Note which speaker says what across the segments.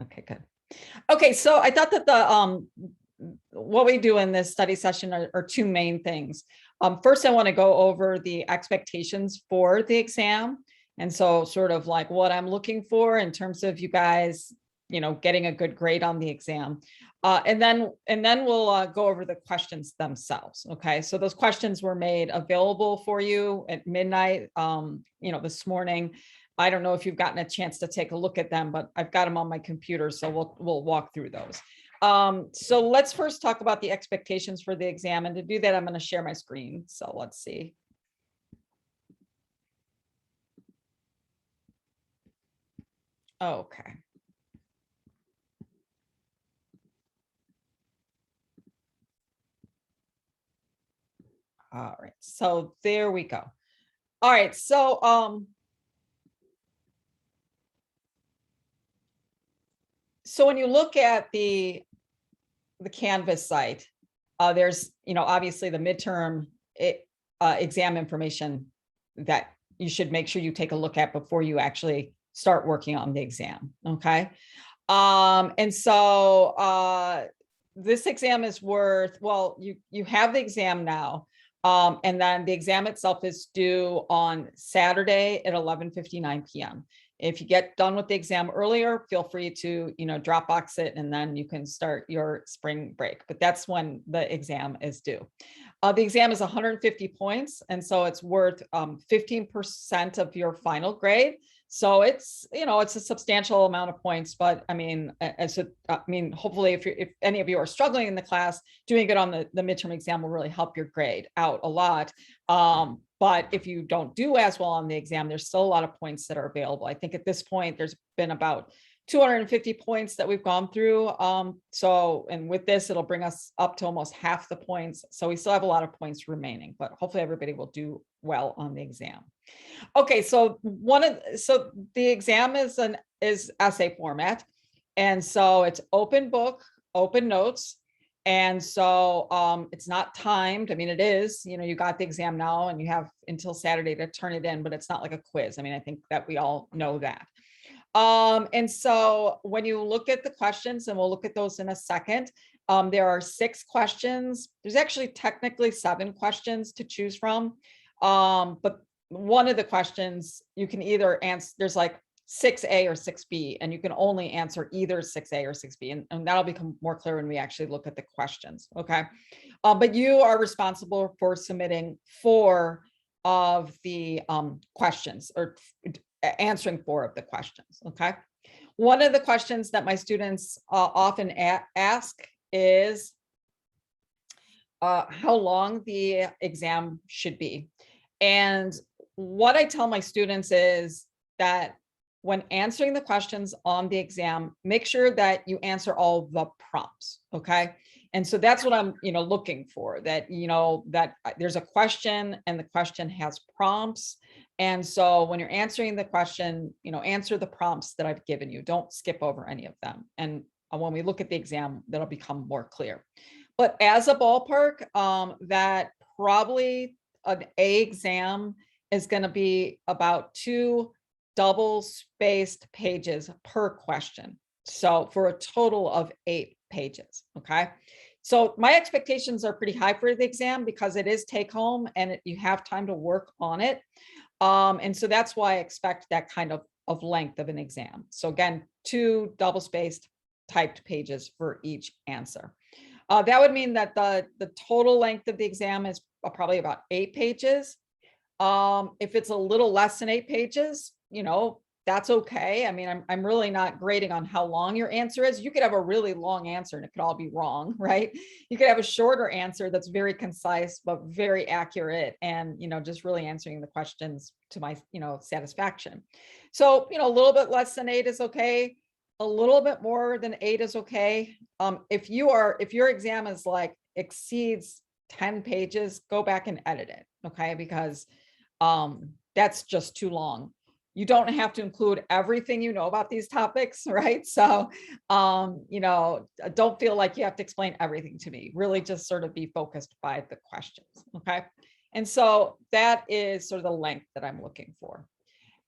Speaker 1: Okay, good. Okay, so I thought that what we do in this study session are two main things. First, I want to go over the expectations for the exam. And so sort of like what I'm looking for in terms of you guys, getting a good grade on the exam. And then we'll go over the questions themselves. Okay, so those questions were made available for you at midnight, this morning. I don't know if you've gotten a chance to take a look at them, but I've got them on my computer, so we'll walk through those. So let's first talk about the expectations for the exam. And to do that, I'm going to share my screen. So let's see. Okay. All right. So there we go. All right. So, so when you look at the Canvas site, there's, obviously the midterm exam information that you should make sure you take a look at before you actually start working on the exam. Okay. And so this exam is worth, well, you have the exam now. And then the exam itself is due on Saturday at 11:59 p.m. If you get done with the exam earlier, feel free to, Dropbox it, and then you can start your spring break. But that's when the exam is due. The exam is 150 points, and so it's worth 15% of your final grade. So it's, it's a substantial amount of points, but I mean, hopefully if any of you are struggling in the class, doing good on the midterm exam will really help your grade out a lot. But if you don't do as well on the exam, there's still a lot of points that are available. I think at this point, there's been about 250 points that we've gone through. And with this, it'll bring us up to almost half the points. So we still have a lot of points remaining, but hopefully everybody will do well on the exam. Okay, so the exam is essay format. And so it's open book, open notes. And so it's not timed. I mean, it is, you got the exam now and you have until Saturday to turn it in, but it's not like a quiz. I mean, I think that we all know that. And so when you look at the questions, and we'll look at those in a second, there are 6 questions. There's actually technically 7 questions to choose from. But one of the questions you can either answer, there's like 6A or 6B, and you can only answer either 6A or 6B. And that'll become more clear when we actually look at the questions. Okay. But you are responsible for submitting 4 of the questions, or answering 4 of the questions. Okay. One of the questions that my students often ask is how long the exam should be. And what I tell my students is that when answering the questions on the exam, make sure that you answer all the prompts. Okay. And so that's what I'm, looking for, that, that there's a question and the question has prompts. And so when you're answering the question, answer the prompts that I've given you. Don't skip over any of them. And when we look at the exam, that'll become more clear. But as a ballpark, that probably an A exam is going to be about 2 double-spaced pages per question. So for a total of 8 pages. Okay. So my expectations are pretty high for the exam because it is take home and you have time to work on it. And so that's why I expect that kind of length of an exam. So again, 2 double-spaced typed pages for each answer. That would mean that the total length of the exam is probably about 8 pages. If it's a little less than 8 pages, that's okay. I mean, I'm really not grading on how long your answer is. You could have a really long answer and it could all be wrong, right? You could have a shorter answer that's very concise, but very accurate and, just really answering the questions to my, satisfaction. So, a little bit less than 8 is okay. A little bit more than 8 is okay. If your exam is exceeds 10 pages, go back and edit it. Okay. Because that's just too long. You don't have to include everything you know about these topics, right? So, don't feel like you have to explain everything to me. Really just sort of be focused by the questions, okay? And so that is sort of the length that I'm looking for.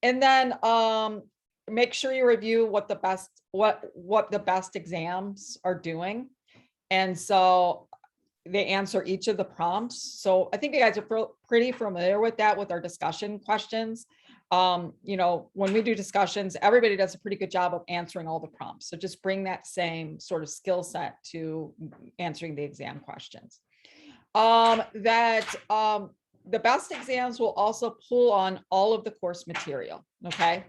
Speaker 1: And then make sure you review what the best exams are doing. And so they answer each of the prompts. So I think you guys are pretty familiar with that with our discussion questions. You know, when we do discussions, everybody does a pretty good job of answering all the prompts. So just bring that same sort of skill set to answering the exam questions. The best exams will also pull on all of the course material. Okay.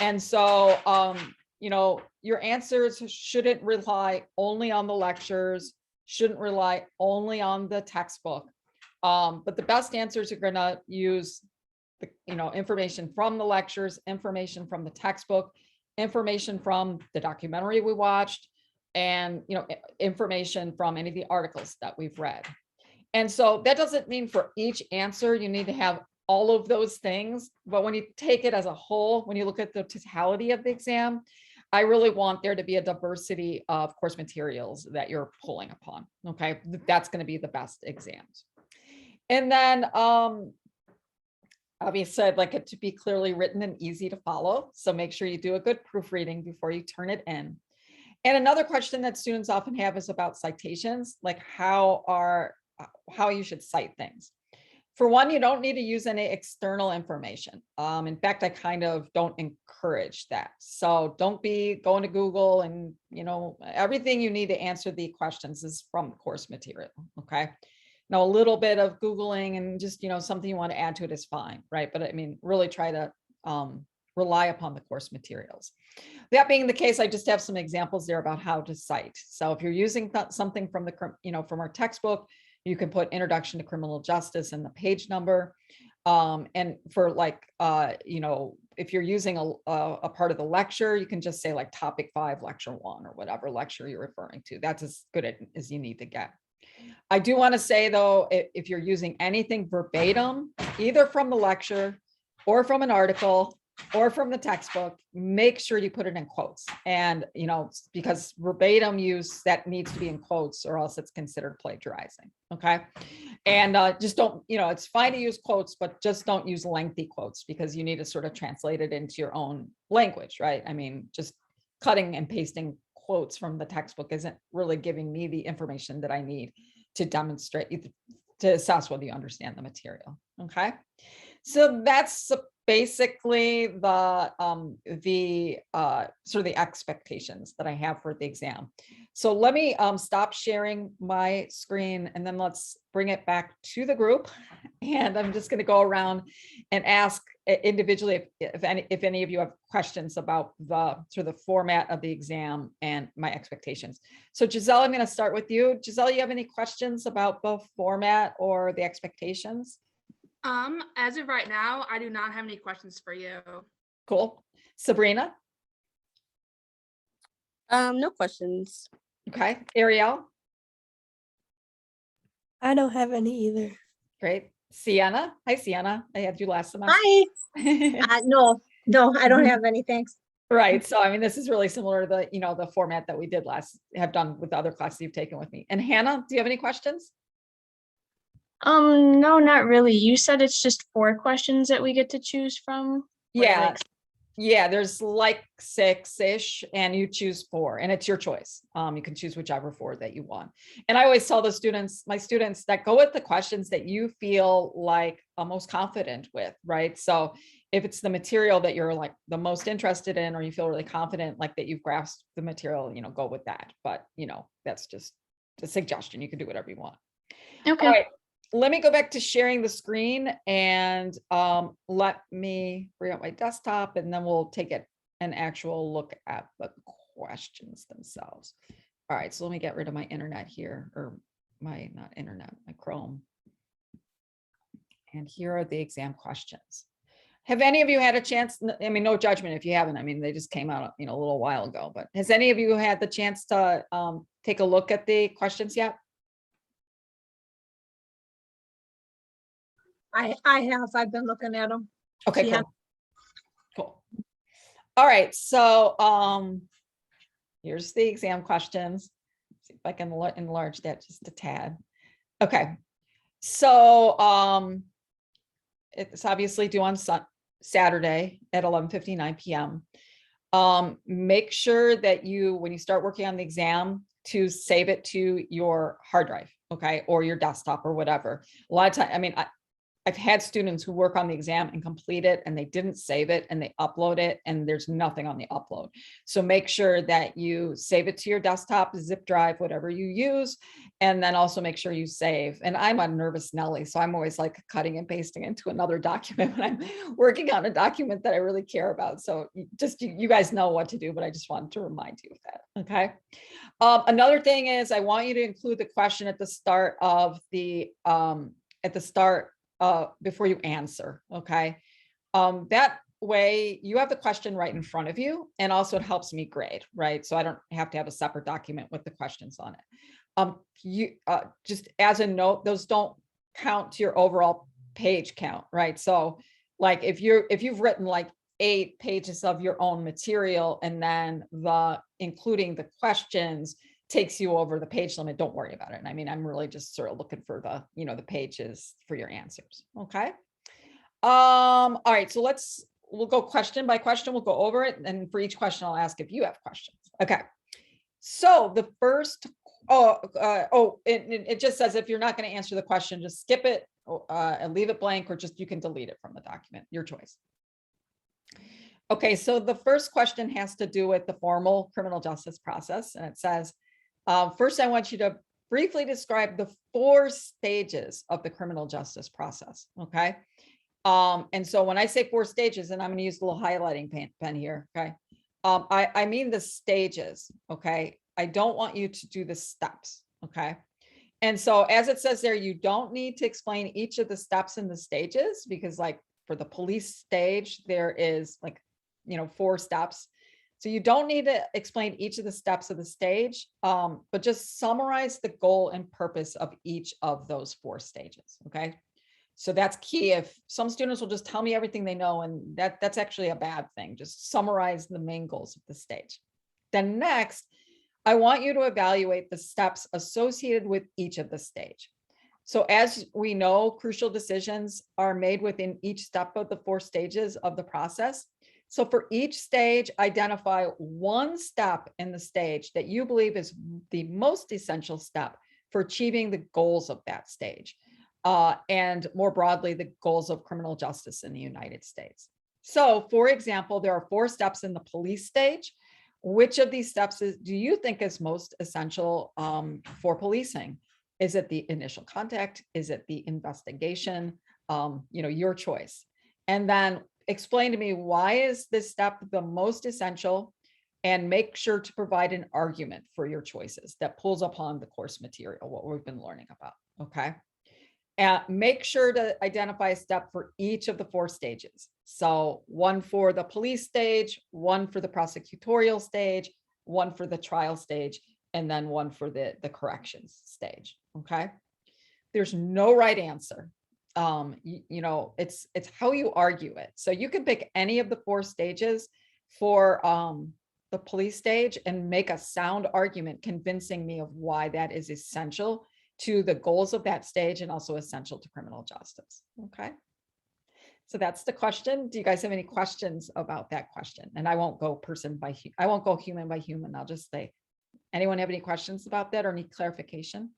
Speaker 1: And so, you know, your answers shouldn't rely only on the lectures, shouldn't rely only on the textbook. But the best answers are going to use the, you know, information from the lectures, information from the textbook, information from the documentary we watched, and, you know, information from any of the articles that we've read. And so that doesn't mean for each answer, you need to have all of those things. But when you take it as a whole, when you look at the totality of the exam, I really want there to be a diversity of course materials that you're pulling upon. Okay, that's going to be the best exams. And then obviously I'd like it to be clearly written and easy to follow. So make sure you do a good proofreading before you turn it in. And another question that students often have is about citations, like how you should cite things. For one, you don't need to use any external information. In fact, I kind of don't encourage that. So don't be going to Google and, you know, everything you need to answer the questions is from the course material. Okay. Now, a little bit of Googling and just, you know, something you want to add to it is fine, right? But I mean, really try to rely upon the course materials. That being the case, I just have some examples there about how to cite. So if you're using something from the, you know, from our textbook, you can put Introduction to Criminal Justice and the page number. And for like, you know, if you're using a part of the lecture, you can just say like topic 5, lecture 1, or whatever lecture you're referring to. That's as good as you need to get. I do want to say though, if you're using anything verbatim, either from the lecture or from an article or from the textbook, make sure you put it in quotes. And, you know, because verbatim use that needs to be in quotes or else it's considered plagiarizing. Okay. And just don't, you know, it's fine to use quotes, but just don't use lengthy quotes because you need to sort of translate it into your own language, right? I mean, just cutting and pasting quotes from the textbook isn't really giving me the information that I need to demonstrate, to assess whether you understand the material. Okay. So that's basically the sort of the expectations that I have for the exam. So let me stop sharing my screen and then let's bring it back to the group. And I'm just going to go around and ask individually if any of you have questions about the sort of the format of the exam and my expectations. So Giselle, I'm going to start with you. Giselle, you have any questions about the format or the expectations?
Speaker 2: As of right now, I do not have any questions for you.
Speaker 1: Cool. Sabrina?
Speaker 3: No questions.
Speaker 1: Okay. Ariel?
Speaker 4: I don't have any either.
Speaker 1: Great. Sienna? Hi, Sienna. I had you last semester.
Speaker 5: Hi. No, I don't have any, thanks.
Speaker 1: Right. So, I mean, this is really similar to the, you know, the format that we did have done with the other classes you've taken with me. And Hannah, do you have any questions?
Speaker 6: No, not really. You said it's just 4 questions that we get to choose from?
Speaker 1: Yeah.
Speaker 6: Like...
Speaker 1: Yeah, there's like 6-ish and you choose 4 and it's your choice. You can choose whichever 4 that you want. And I always tell the students, my students, that go with the questions that you feel like most confident with, right? So if it's the material that you're like the most interested in, or you feel really confident, like that you've grasped the material, you know, go with that. But, you know, that's just a suggestion. You can do whatever you want.
Speaker 6: Okay.
Speaker 1: All right. Let me go back to sharing the screen and let me bring up my desktop and then we'll take an actual look at the questions themselves. All right, so let me get rid of my internet here, or my Chrome. And here are the exam questions. Have any of you had a chance? I mean, no judgment if you haven't. I mean, they just came out, you know, a little while ago, but has any of you had the chance to take a look at the questions yet?
Speaker 5: I have. I've been looking at them.
Speaker 1: Okay,
Speaker 5: Yeah.
Speaker 1: Cool. All right, so here's the exam questions. See if I can enlarge that just a tad. Okay, so it's obviously due on Saturday at 11:59 p.m. Make sure that you, when you start working on the exam, to save it to your hard drive, okay, or your desktop or whatever. A lot of time, I mean, I've had students who work on the exam and complete it and they didn't save it and they upload it and there's nothing on the upload. So make sure that you save it to your desktop, zip drive, whatever you use, and then also make sure you save. And I'm a nervous Nelly, so I'm always like cutting and pasting into another document when I'm working on a document that I really care about. So just you guys know what to do, but I just wanted to remind you of that, okay? Another thing is I want you to include the question at the start of the, before you answer, okay? That way you have the question right in front of you, and also it helps me grade, right? So I don't have to have a separate document with the questions on it. Just as a note, those don't count to your overall page count, right? So like if you've written like 8 pages of your own material and then including the questions takes you over the page limit, don't worry about it. And I mean, I'm really just sort of looking for the pages for your answers. Okay. All right. So we'll go question by question. We'll go over it. And for each question, I'll ask if you have questions. Okay. So the first, it just says, if you're not going to answer the question, just skip it and leave it blank, or just, you can delete it from the document, your choice. Okay. So the first question has to do with the formal criminal justice process. And it says, first, I want you to briefly describe the 4 stages of the criminal justice process. Okay. And so when I say 4 stages, and I'm going to use a little highlighting pen here. Okay. I mean the stages. Okay. I don't want you to do the steps. Okay. And so as it says there, you don't need to explain each of the steps in the stages, because like for the police stage, there is like, 4 steps. So you don't need to explain each of the steps of the stage, but just summarize the goal and purpose of each of those 4 stages. Okay. So that's key. If some students will just tell me everything they know, and that's actually a bad thing. Just summarize the main goals of the stage. Then next, I want you to evaluate the steps associated with each of the stage. So as we know, crucial decisions are made within each step of the 4 stages of the process. So for each stage, identify one step in the stage that you believe is the most essential step for achieving the goals of that stage. And more broadly, the goals of criminal justice in the United States. So for example, there are 4 steps in the police stage. Which of these steps do you think is most essential for policing? Is it the initial contact? Is it the investigation? Your choice. And then explain to me, why is this step the most essential? And make sure to provide an argument for your choices that pulls upon the course material, what we've been learning about. Okay. And make sure to identify a step for each of the 4 stages. So one for the police stage, one for the prosecutorial stage, one for the trial stage, and then one for the corrections stage. Okay. There's no right answer. It's how you argue it. So you can pick any of the 4 stages for the police stage and make a sound argument convincing me of why that is essential to the goals of that stage and also essential to criminal justice. Okay. So that's the question. Do you guys have any questions about that question? And I won't go human by human. I'll just say, anyone have any questions about that or need clarification?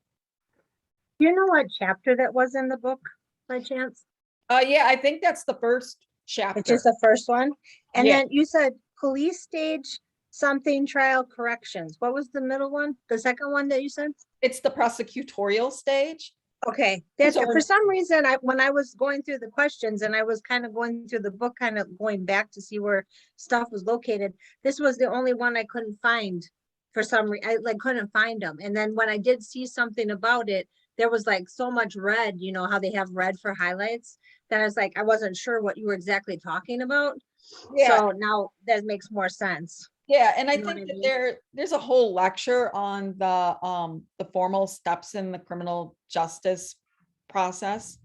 Speaker 5: Do you know what chapter that was in the book by chance?
Speaker 1: Yeah, I think that's the first chapter.
Speaker 5: It's just the first one. And
Speaker 1: Yeah.
Speaker 5: then you said police stage, something, trial, corrections. What was the middle one? The second one that you said?
Speaker 1: It's the prosecutorial stage.
Speaker 5: Okay, that's
Speaker 1: So-
Speaker 5: for some reason, when I was going through the questions and I was kind of going through the book, kind of going back to see where stuff was located, this was the only one I couldn't find for some reason. I like couldn't find them. And then when I did see something about it, there was like so much red, how they have red for highlights, that I was like, I wasn't sure what you were exactly talking about.
Speaker 1: Yeah.
Speaker 5: So now that makes more sense.
Speaker 1: Yeah, and I
Speaker 5: You know
Speaker 1: think
Speaker 5: what I
Speaker 1: that
Speaker 5: mean?
Speaker 1: there's a whole lecture on the formal steps in the criminal justice process.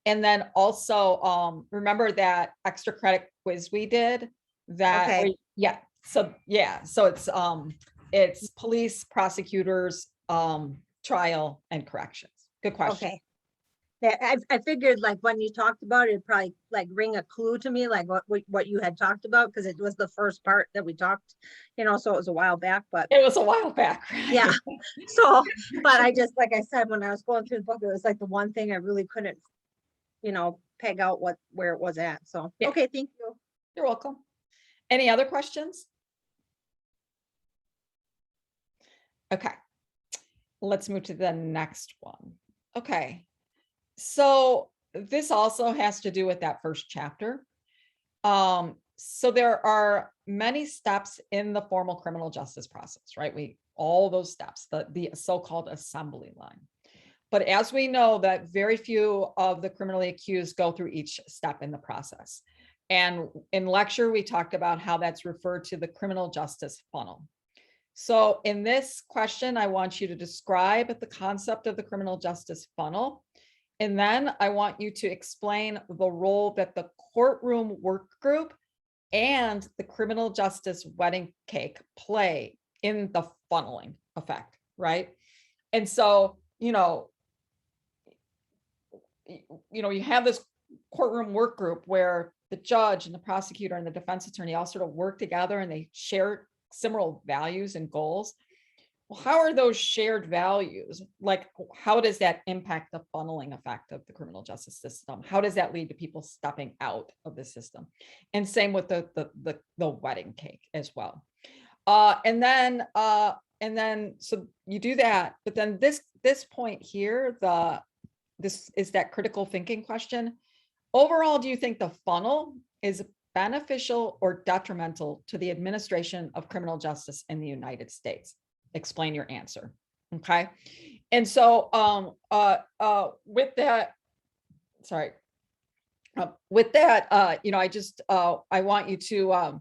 Speaker 1: And then also remember that extra credit quiz we did that
Speaker 5: Okay.
Speaker 1: So it's police, prosecutors, trial, and corrections. Good question.
Speaker 5: Okay. that I figured like when you talked about it, it'd probably like ring a clue to me, like what you had talked about, because it was the first part that we talked, so it was a while back, but
Speaker 1: It was a while back. Right?
Speaker 5: yeah. So, but I just, like I said, when I was going through the book, it was like the one thing I really couldn't, peg out where it was at. So,
Speaker 1: Yeah.
Speaker 5: okay, thank you.
Speaker 1: You're welcome. Any other questions? Okay, let's move to the next one. Okay, so this also has to do with that first chapter. So there are many steps in the formal criminal justice process, right? All those steps, the so-called assembly line. But as we know that very few of the criminally accused go through each step in the process. And in lecture, we talked about how that's referred to the criminal justice funnel. So in this question, I want you to describe the concept of the criminal justice funnel. And then I want you to explain the role that the courtroom work group and the criminal justice wedding cake play in the funneling effect, right? And so, you have this courtroom work group where the judge and the prosecutor and the defense attorney all sort of work together and they share similar values and goals. Well, how are those shared values? Like, how does that impact the funneling effect of the criminal justice system? How does that lead to people stepping out of the system? And same with the wedding cake as well. And then so you do that, but then this point here, this is that critical thinking question. Overall, do you think the funnel is beneficial or detrimental to the administration of criminal justice in the United States? Explain your answer. Okay. And so with that, I want you to,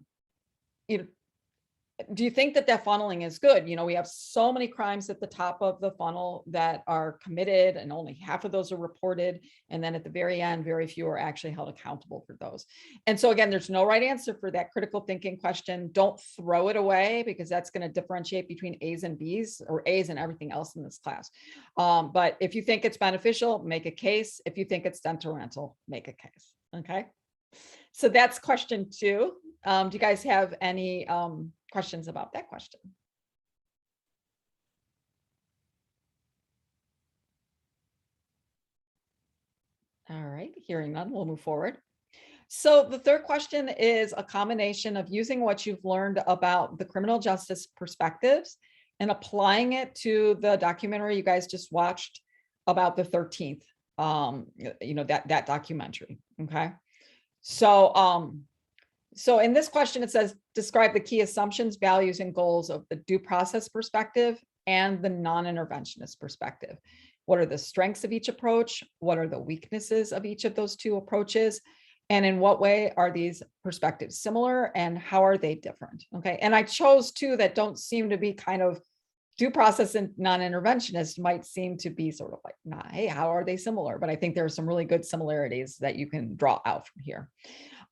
Speaker 1: do you think that funneling is good? We have so many crimes at the top of the funnel that are committed and only half of those are reported. And then at the very end, very few are actually held accountable for those. And so again, there's no right answer for that critical thinking question. Don't throw it away because that's going to differentiate between A's and B's, or A's and everything else in this class. But if you think it's beneficial, make a case. If you think it's detrimental, make a case. Okay. So that's question 2. Do you guys have any questions about that question? All right, hearing none, we'll move forward. So the third question is a combination of using what you've learned about the criminal justice perspectives and applying it to the documentary you guys just watched about the 13th, that documentary. Okay. So in this question, it says, describe the key assumptions, values, and goals of the due process perspective and the non-interventionist perspective. What are the strengths of each approach? What are the weaknesses of each of those two approaches? And in what way are these perspectives similar and how are they different? Okay. And I chose two that don't seem to be kind of due process and non-interventionist might seem to be sort of like, nah, hey, how are they similar? But I think there are some really good similarities that you can draw out from here.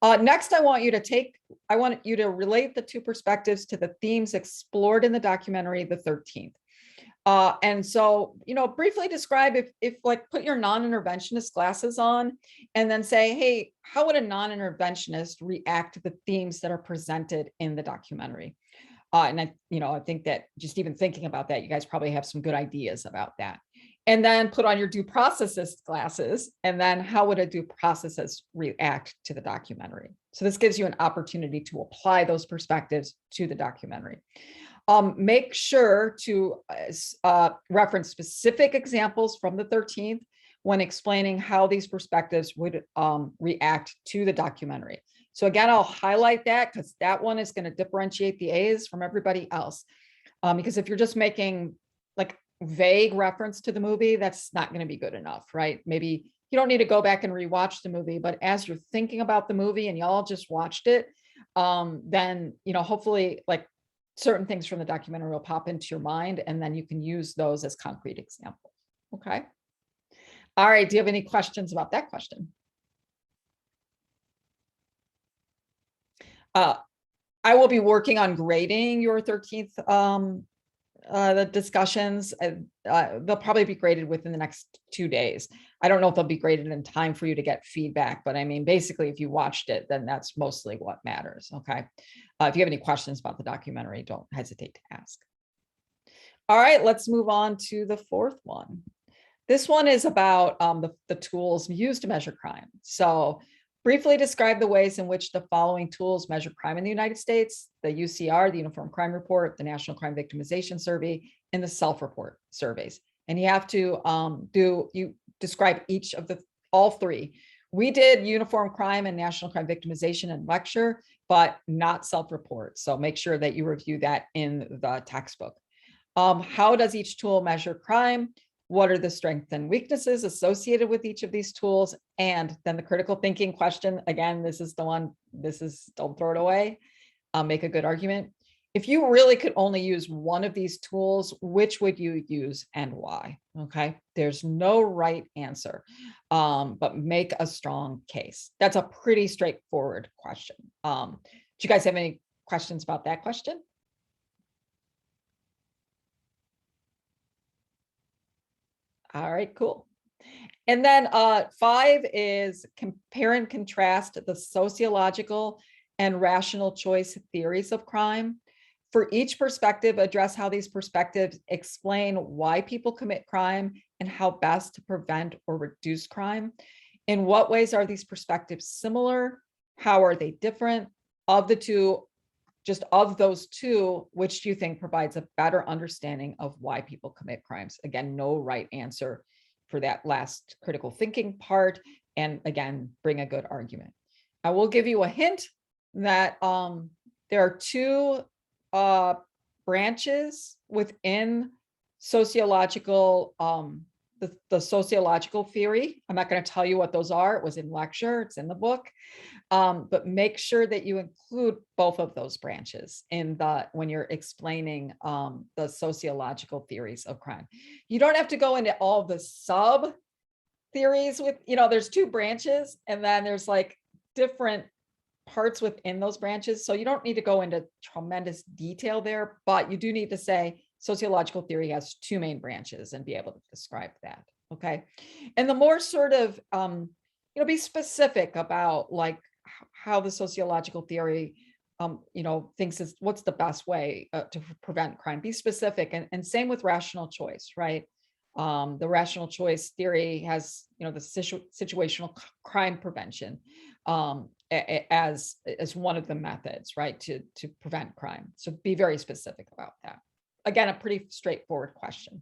Speaker 1: Next, I want you to relate the two perspectives to the themes explored in the documentary, The 13th. And so, briefly describe if like put your non-interventionist glasses on and then say, hey, how would a non-interventionist react to the themes that are presented in the documentary? And I think that just even thinking about that, you guys probably have some good ideas about that. And then put on your due processist glasses, and then how would a due processist react to the documentary? So this gives you an opportunity to apply those perspectives to the documentary. Make sure to reference specific examples from the 13th when explaining how these perspectives would react to the documentary. So again, I'll highlight that because that one is going to differentiate the A's from everybody else. Because if you're just making like vague reference to the movie, that's not going to be good enough, right? Maybe you don't need to go back and rewatch the movie, but as you're thinking about the movie and y'all just watched it, then, hopefully like certain things from the documentary will pop into your mind and then you can use those as concrete examples. Okay. All right. Do you have any questions about that question? I will be working on grading your 13th the discussions, they'll probably be graded within the next 2 days. I don't know if they'll be graded in time for you to get feedback, but I mean, basically, if you watched it, then that's mostly what matters, okay? If you have any questions about the documentary, don't hesitate to ask. All right, let's move on to the fourth one. This one is about the tools used to measure crime. So briefly describe the ways in which the following tools measure crime in the United States: the UCR, the Uniform Crime Report, the National Crime Victimization Survey, and the self-report surveys. And you have to describe each of all three. We did Uniform Crime and National Crime Victimization in lecture, but not self-report. So make sure that you review that in the textbook. How does each tool measure crime? What are the strengths and weaknesses associated with each of these tools? And then the critical thinking question, again, this is the one, don't throw it away, make a good argument. If you really could only use one of these tools, which would you use and why? Okay, there's no right answer, but make a strong case. That's a pretty straightforward question. Do you guys have any questions about that question? All right, cool. And then 5 is compare and contrast the sociological and rational choice theories of crime. For each perspective, address how these perspectives explain why people commit crime and how best to prevent or reduce crime. In what ways are these perspectives similar? How are they different? Of the two, just of those two, which do you think provides a better understanding of why people commit crimes? Again, no right answer for that last critical thinking part. And again, bring a good argument. I will give you a hint that there are 2 branches within sociological, the sociological theory. I'm not going to tell you what those are. It was in lecture, it's in the book. But make sure that you include both of those branches when you're explaining the sociological theories of crime. You don't have to go into all the sub theories with, there's 2 branches and then there's like different parts within those branches. So you don't need to go into tremendous detail there, but you do need to say sociological theory has 2 main branches and be able to describe that. Okay. And the more sort of, be specific about like how the sociological theory, thinks is what's the best way to prevent crime. Be specific, and same with rational choice, right? The rational choice theory has, the situational crime prevention as one of the methods, right, to prevent crime. So be very specific about that. Again, a pretty straightforward question.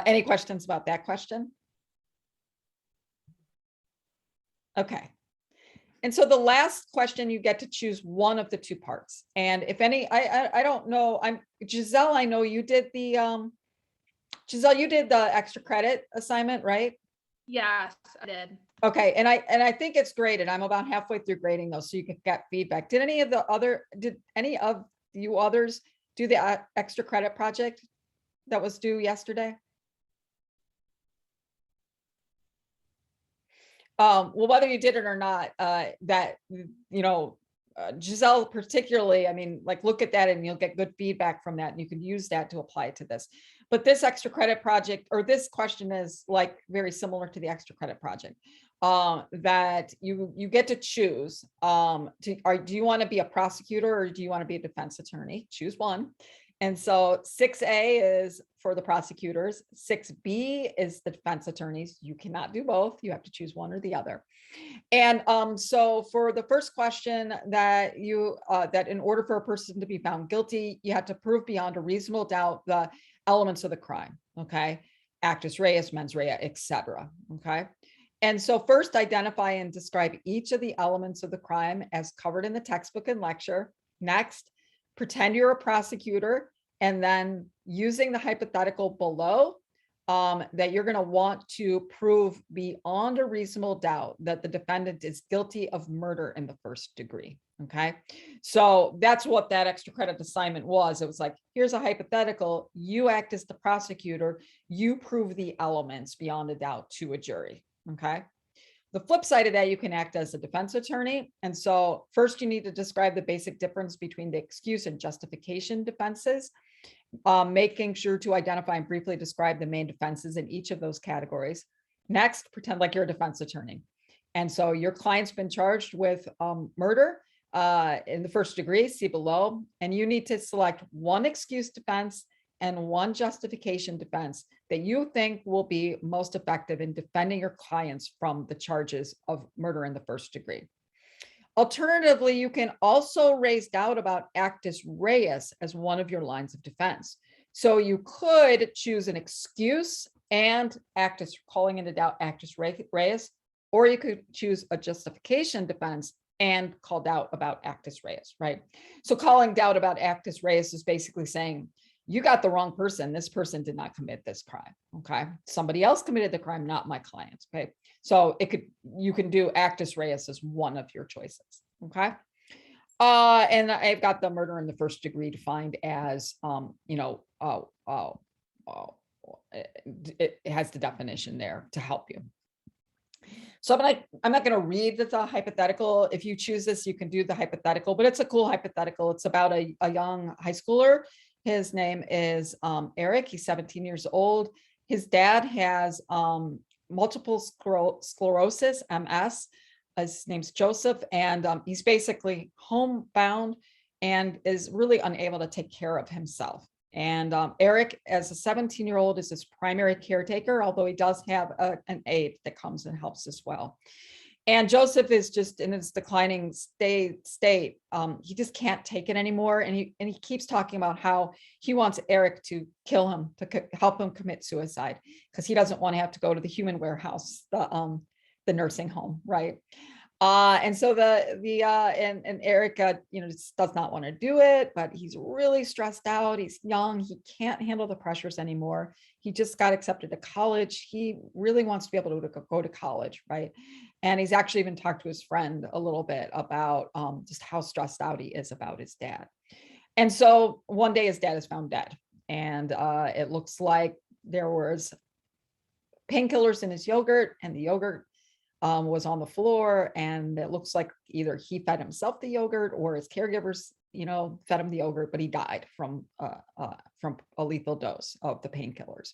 Speaker 1: Any questions about that question? Okay. And so the last question, you get to choose one of the 2 parts. And if any, I don't know, Giselle, I know you did the, Giselle, you did the extra credit assignment, right?
Speaker 2: Yes, I did.
Speaker 1: Okay. And I think it's great. And I'm about halfway through grading those, so you can get feedback. Did any of you others do the extra credit project that was due yesterday? Well, whether you did it or not, Giselle particularly, I mean, like look at that and you'll get good feedback from that and you can use that to apply to this. But this extra credit project, or this question, is like very similar to the extra credit project, that you get to choose. Do you want to be a prosecutor or do you want to be a defense attorney? Choose one. And so 6A is for the prosecutors, 6B is the defense attorneys. You cannot do both. You have to choose one or the other. And so for the first question, that in order for a person to be found guilty, you have to prove beyond a reasonable doubt the elements of the crime. Okay. Actus Reyes, mens rea, etc. Okay. And so first, identify and describe each of the elements of the crime as covered in the textbook and lecture. Next, pretend you're a prosecutor, and then using the hypothetical below, that you're going to want to prove beyond a reasonable doubt that the defendant is guilty of murder in the first degree. Okay. So that's what that extra credit assignment was. It was like, here's a hypothetical. You act as the prosecutor. You prove the elements beyond a doubt to a jury. Okay. The flip side of that, you can act as a defense attorney. And so first you need to describe the basic difference between the excuse and justification defenses, making sure to identify and briefly describe the main defenses in each of those categories. Next, pretend like you're a defense attorney. And so your client's been charged with murder in the first degree, see below, and you need to select one excuse defense and one justification defense that you think will be most effective in defending your clients from the charges of murder in the first degree. Alternatively, you can also raise doubt about Actus Reyes as one of your lines of defense. So you could choose an excuse and calling into doubt Actus Reyes, or you could choose a justification defense and call doubt about Actus Reyes, right? So calling doubt about Actus Reyes is basically saying, you got the wrong person. This person did not commit this crime. Okay. Somebody else committed the crime, not my client. Okay. So you can do Actus Reyes as one of your choices. Okay. And I've got the murder in the first degree defined as, it has the definition there to help you. So I'm not going to read the hypothetical. If you choose this, you can do the hypothetical, but it's a cool hypothetical. It's about a young high schooler. His name is Eric. He's 17 years old. His dad has multiple sclerosis, MS. His name's Joseph, and he's basically homebound and is really unable to take care of himself. And Eric, as a 17-year-old, is his primary caretaker, although he does have an aide that comes and helps as well. And Joseph is just in his declining state. He just can't take it anymore. And he keeps talking about how he wants Eric to kill him, to help him commit suicide, because he doesn't want to have to go to the human warehouse, the nursing home, right? And so and Eric, just does not want to do it, but he's really stressed out. He's young. He can't handle the pressures anymore. He just got accepted to college. He really wants to be able to go to college, right? And he's actually even talked to his friend a little bit about just how stressed out he is about his dad. And so one day his dad is found dead, and it looks like there was painkillers in his yogurt, and the yogurt was on the floor, and it looks like either he fed himself the yogurt or his caregivers, fed him the yogurt, but he died from a lethal dose of the painkillers.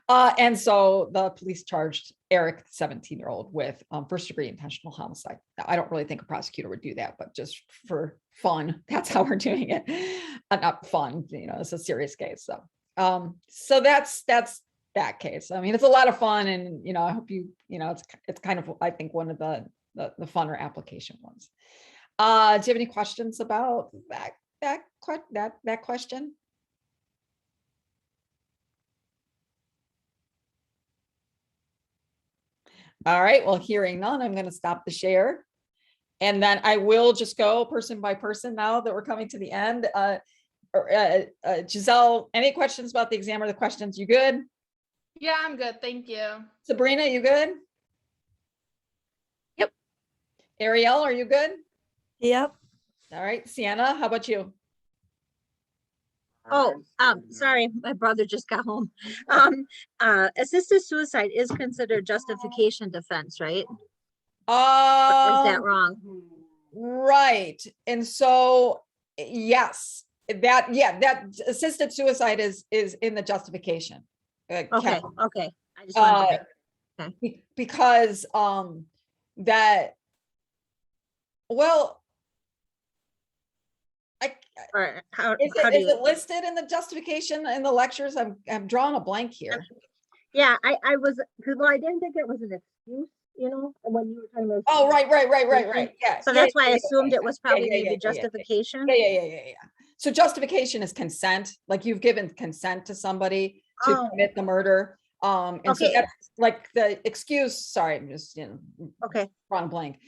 Speaker 1: And so the police charged Eric, the 17-year-old, with first-degree intentional homicide. Now, I don't really think a prosecutor would do that, but just for fun, that's how we're doing it. Not fun, it's a serious case. So that's that case. I mean, it's a lot of fun, and I hope it's kind of, I think, one of the funner application ones. Do you have any questions about that question? All right, well, hearing none, I'm going to stop the share, and then I will just go person by person now that we're coming to the end. Giselle, any questions about the exam or the questions? You good?
Speaker 2: Yeah, I'm good. Thank you.
Speaker 1: Sabrina, you good?
Speaker 3: Yep.
Speaker 1: Ariel, are you good?
Speaker 3: Yep.
Speaker 1: All right. Sienna, how about you?
Speaker 5: Oh, sorry, my brother just got home. Assisted suicide is considered justification defense, right? Or is that wrong?
Speaker 1: Right. And so, yes, that assisted suicide is in the justification.
Speaker 5: Okay. I just wanted to
Speaker 1: because that, well,
Speaker 5: or how
Speaker 1: is
Speaker 5: do you?
Speaker 1: it listed in the justification in the lectures? I'm drawing a blank here.
Speaker 5: Yeah, I was, I didn't think it was an excuse, when you were talking about.
Speaker 1: Oh, right. Yeah.
Speaker 5: So that's why I assumed it was probably maybe justification.
Speaker 1: Yeah. So justification is consent, like you've given consent to somebody to commit the murder. And so that's like the excuse. Sorry, I'm just drawing a blank.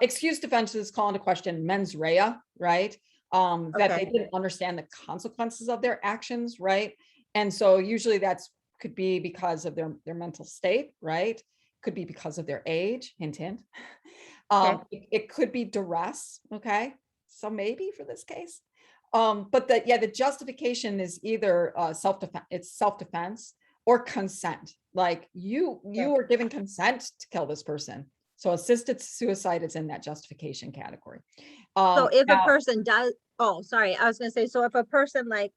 Speaker 1: Excuse defenses call into question mens rea, right? That they didn't understand the consequences of their actions, right? And so usually could be because of their mental state, right? Could be because of their age, hint, hint. It could be duress, okay? So maybe for this case. But the justification is either self-defense or consent. Like you were given consent to kill this person. So assisted suicide is in that justification category.
Speaker 5: So if a
Speaker 1: Now-
Speaker 5: person does, oh, sorry, I was gonna say, so if a person like,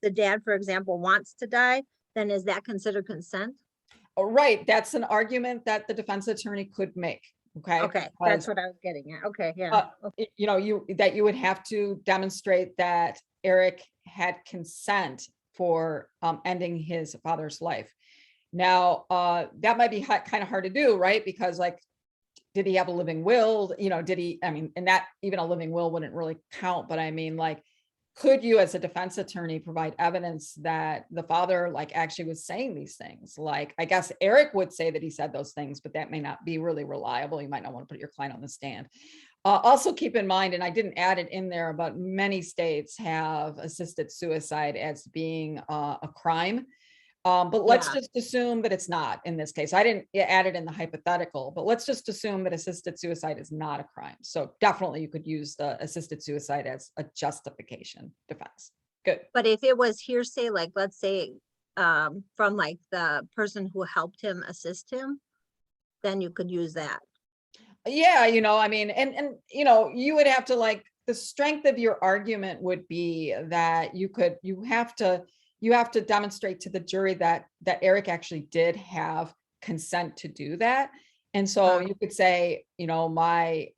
Speaker 5: the dad, for example, wants to die, then is that considered consent?
Speaker 1: Right, that's an argument that the defense attorney could make, okay?
Speaker 5: Okay, that's what I was getting at. Okay, yeah.
Speaker 1: You know, you would have to demonstrate that Eric had consent for ending his father's life. Now, that might be kind of hard to do, right? Because like, did he have a living will? You know, did he, I mean, and that even a living will wouldn't really count, but I mean, like, could you as a defense attorney provide evidence that the father like actually was saying these things? Like, I guess Eric would say that he said those things, but that may not be really reliable. You might not want to put your client on the stand. Also keep in mind, and I didn't add it in there, but many states have assisted suicide as being a crime. But let's
Speaker 5: Yeah.
Speaker 1: just assume that it's not in this case. I didn't add it in the hypothetical, but let's just assume that assisted suicide is not a crime. So definitely you could use the assisted suicide as a justification defense. Good.
Speaker 5: But if it was hearsay, like, let's say, from like the person who helped him assist him, then you could use that.
Speaker 1: Yeah, you know, I mean, and you know, you would have to like, the strength of your argument would be that you have to demonstrate to the jury that Eric actually did have consent to do that. And so you could say, you know, my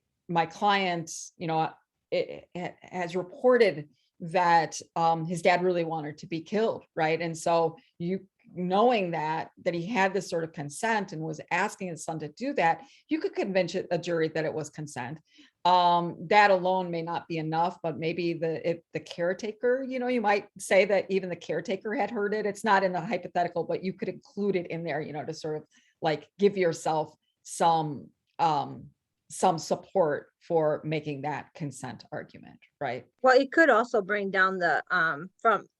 Speaker 1: client, you know, it has reported that his dad really wanted to be killed, right? And so you, knowing that he had this sort of consent and was asking his son to do that, you could convince a jury that it was consent. That alone may not be enough, but maybe the caretaker, you know, you might say that even the caretaker had heard it. It's not in the hypothetical, but you could include it in there, you know, to sort of like give yourself some support for making that consent argument, right?
Speaker 5: Well, it could also bring down the,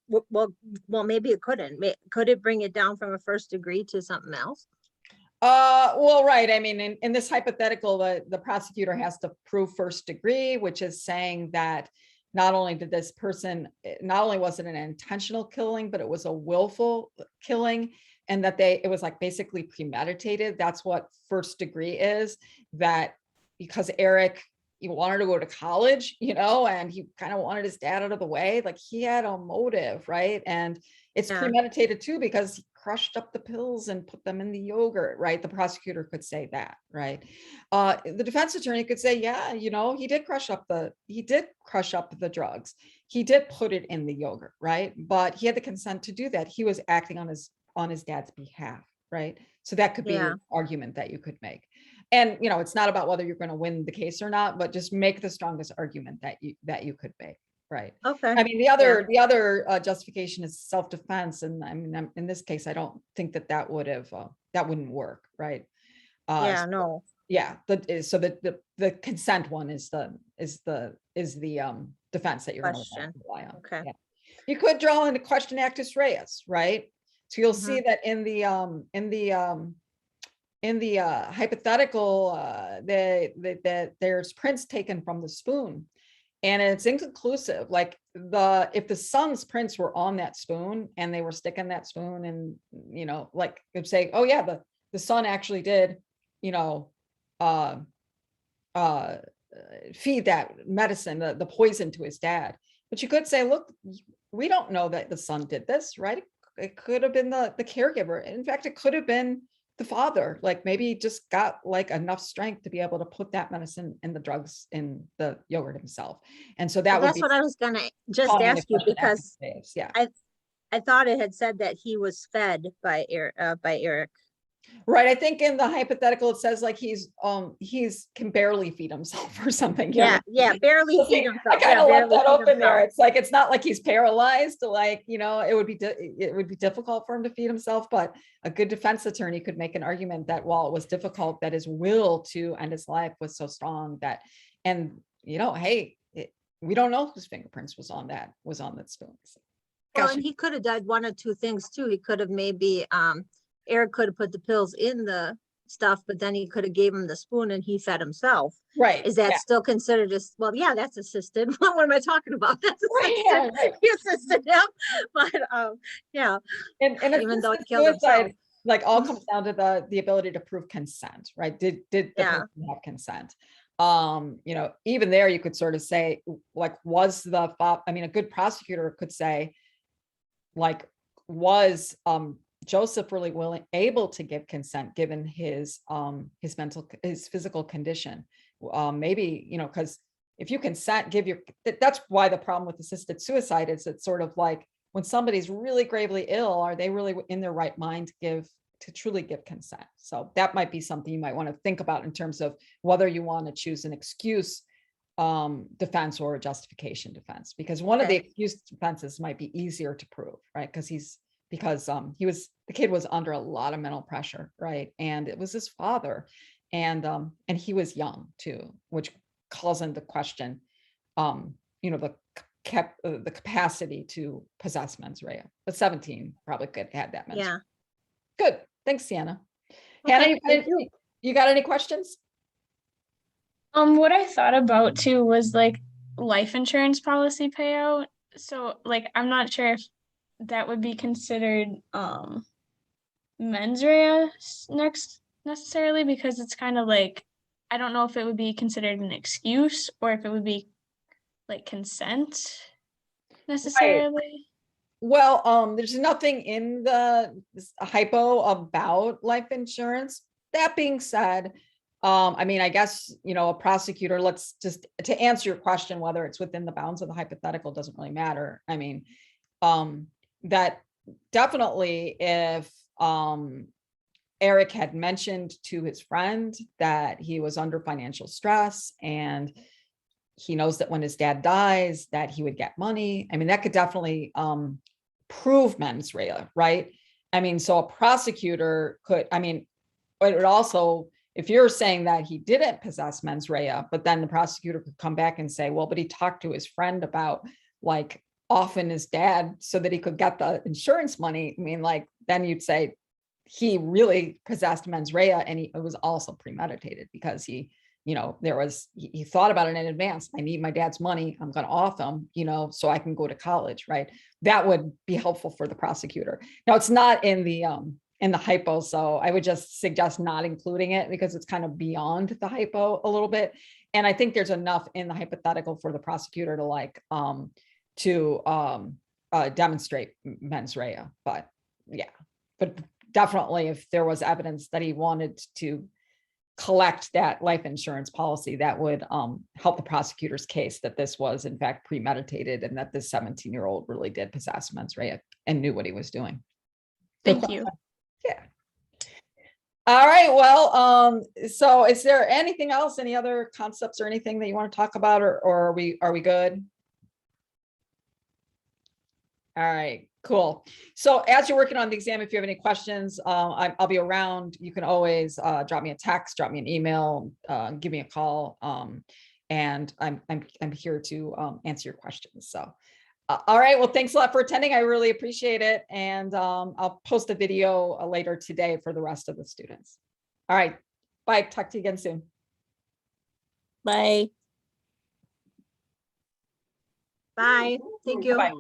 Speaker 5: well, maybe it couldn't. Could it bring it down from a first degree to something else?
Speaker 1: Well, right. I mean, in this hypothetical, the prosecutor has to prove first degree, which is saying that not only did this person, not only was it an intentional killing, but it was a willful killing, and that it was like basically premeditated. That's what first degree is, that because Eric, he wanted to go to college, you know, and he kind of wanted his dad out of the way. Like he had a motive, right? And it's premeditated too, because he crushed up the pills and put them in the yogurt, right? The prosecutor could say that, right? The defense attorney could say, yeah, you know, he did crush up the drugs. He did put it in the yogurt, right? But he had the consent to do that. He was acting on his dad's behalf, right? So that could be an argument that you could make. And, you know, it's not about whether you're going to win the case or not, but just make the strongest argument that you could make. Right.
Speaker 5: Okay.
Speaker 1: I mean, the other justification is self-defense. And I mean, in this case, I don't think that wouldn't work. Right.
Speaker 5: Yeah, no.
Speaker 1: Yeah. So the consent one is the defense that you're going to rely on.
Speaker 5: Okay.
Speaker 1: Yeah. You could draw in the question Actus Reyes, right? So you'll see that in the hypothetical, that there's prints taken from the spoon, and it's inconclusive. Like if the son's prints were on that spoon and they were sticking that spoon, and you know, like it'd say, oh yeah, the son actually did, you know, feed that medicine, the poison to his dad. But you could say, look, we don't know that the son did this, right? It could have been the caregiver. In fact, it could have been the father. Like maybe he just got like enough strength to be able to put that medicine and the drugs in the yogurt himself. And so that's
Speaker 5: what I was gonna just ask you, because I thought it had said that he was fed by Eric.
Speaker 1: Right. I think in the hypothetical it says like he's can barely feed himself or something.
Speaker 5: Yeah, barely feed himself.
Speaker 1: I kind of left that open there. It's like, it's not like he's paralyzed. Like, you know, it would be difficult for him to feed himself, but a good defense attorney could make an argument that while it was difficult, that his will to end his life was so strong that, and you know, hey, we don't know whose fingerprints was on that spoon.
Speaker 5: Well, and he could have done one of two things too. He could have maybe, Eric could have put the pills in the stuff, but then he could have gave him the spoon and he fed himself.
Speaker 1: Right.
Speaker 5: Is that still considered as, well, yeah, that's assisted. What am I talking about? That's assisted.
Speaker 1: Right, yeah.
Speaker 5: He assisted him, but yeah.
Speaker 1: And
Speaker 5: even though he killed himself.
Speaker 1: like all comes down to the ability to prove consent, right? Did the
Speaker 5: Yeah.
Speaker 1: person have consent? You know, even there you could sort of say, like, was the I mean, a good prosecutor could say, like, was Joseph really able to give consent given his physical condition? Maybe, you know, because if you consent, that's why the problem with assisted suicide is it's sort of like when somebody's really gravely ill, are they really in their right mind to truly give consent? So that might be something you might want to think about in terms of whether you want to choose an excuse defense or a justification defense, because one of the
Speaker 5: Okay.
Speaker 1: excuse defenses might be easier to prove, right? Because the kid was under a lot of mental pressure, right? And it was his father, and he was young too, which calls into question, you know, the capacity to possess mens rea. But 17 probably could have that mens rea.
Speaker 5: Yeah.
Speaker 1: Good. Thanks, Hannah. Hannah,
Speaker 5: Okay, thank you.
Speaker 1: you got any questions?
Speaker 6: What I thought about too was like life insurance policy payout. So like I'm not sure if that would be considered mens rea next necessarily, because it's kind of like I don't know if it would be considered an excuse or if it would be like consent necessarily.
Speaker 1: Well, there's nothing in the hypo about life insurance. That being said, I mean, I guess, you know, a prosecutor, let's just, to answer your question, whether it's within the bounds of the hypothetical doesn't really matter. I mean, that definitely if Eric had mentioned to his friend that he was under financial stress and he knows that when his dad dies that he would get money, I mean, that could definitely prove mens rea, right? I mean, so a prosecutor could, I mean, it would also, if you're saying that he didn't possess mens rea, but then the prosecutor could come back and say, well, but he talked to his friend about like offing his dad so that he could get the insurance money. I mean, like, then you'd say he really possessed mens rea, and it was also premeditated because he, you know, he thought about it in advance. I need my dad's money. I'm going to off him, you know, so I can go to college, right? That would be helpful for the prosecutor. Now it's not in the hypo, so I would just suggest not including it because it's kind of beyond the hypo a little bit. And I think there's enough in the hypothetical for the prosecutor to like demonstrate mens rea. But yeah, but definitely if there was evidence that he wanted to collect that life insurance policy, that would help the prosecutor's case that this was in fact premeditated and that this 17-year-old really did possess mens rea and knew what he was doing.
Speaker 6: Thank you.
Speaker 1: Yeah. All right. Well, so is there anything else, any other concepts or anything that you want to talk about, or are we good? All right, cool. So as you're working on the exam, if you have any questions, I'll be around. You can always drop me a text, drop me an email, give me a call, and I'm here to answer your questions. So, all right. Well, thanks a lot for attending. I really appreciate it, and I'll post a video later today for the rest of the students. All right, bye. Talk to you again soon.
Speaker 3: Bye.
Speaker 5: Bye. Thank you.
Speaker 1: Bye.